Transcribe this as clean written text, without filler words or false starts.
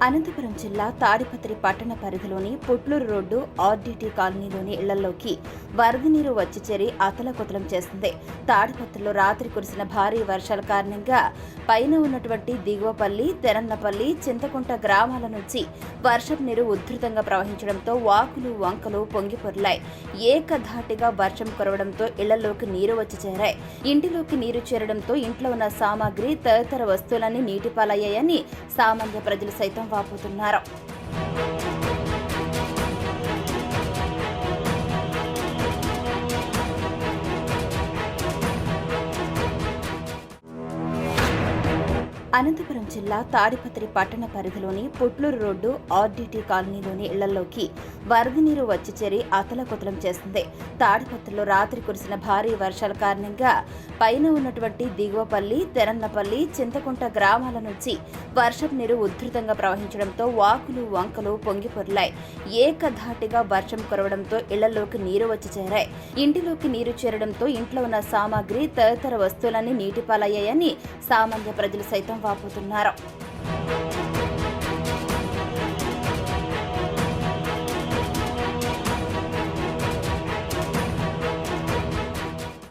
అనంతపురం జిల్లా తాడిపత్రి పట్టణ పరిధిలోని పుట్లూరు రోడ్డు ఆర్డీటీ కాలనీలోని ఇళ్లలోకి వరద నీరు వచ్చి చేరి అతలకుతలం చేస్తుంది. తాడిపత్రిలో రాత్రి కురిసిన భారీ వర్షాల కారణంగా పైన ఉన్నటువంటి దిగువపల్లి, తెరన్నపల్లి, చింతకుంట గ్రామాల నుంచి వర్షపు నీరు ఉధృతంగా ప్రవహించడంతో వాకులు, వంకలు పొంగిపొర్లాయి. ఏకధాటిగా వర్షం కురవడంతో ఇళ్లలోకి నీరు వచ్చి చేరాయి. ఇంటిలోకి నీరు చేరడంతో ఇంట్లో ఉన్న సామాగ్రి, తదితర వస్తువులన్నీ నీటిపాలయ్యాయని సామాన్య ప్రజలు సైతం వాపోతున్నారు. అనంతపురం జిల్లా తాడిపత్రి పట్టణ పరిధిలోని పుట్లూరు రోడ్డు ఆర్డీటీ కాలనీలోని ఇళ్లలోకి వరద నీరు వచ్చి చేరి అతలకుతలం చేస్తుంది. తాడిపత్రిలో రాత్రి కురిసిన భారీ వర్షాల కారణంగా పైన ఉన్నటువంటి దిగువపల్లి, తెరన్నపల్లి, చింతకుంట గ్రామాల నుంచి వర్షపు నీరు ఉధృతంగా ప్రవహించడంతో వాకులు, వంకలు పొంగిపొర్లాయి. ఏకధాటిగా వర్షం కురవడంతో ఇళ్లలోకి నీరు వచ్చి చేరాయి. ఇంటిలోకి నీరు చేరడంతో ఇంట్లో ఉన్న సామాగ్రి, తదితర వస్తువులన్నీ నీటిపాలయ్యాయని సామాన్య ప్రజలు సైతం వాపోతున్నారు.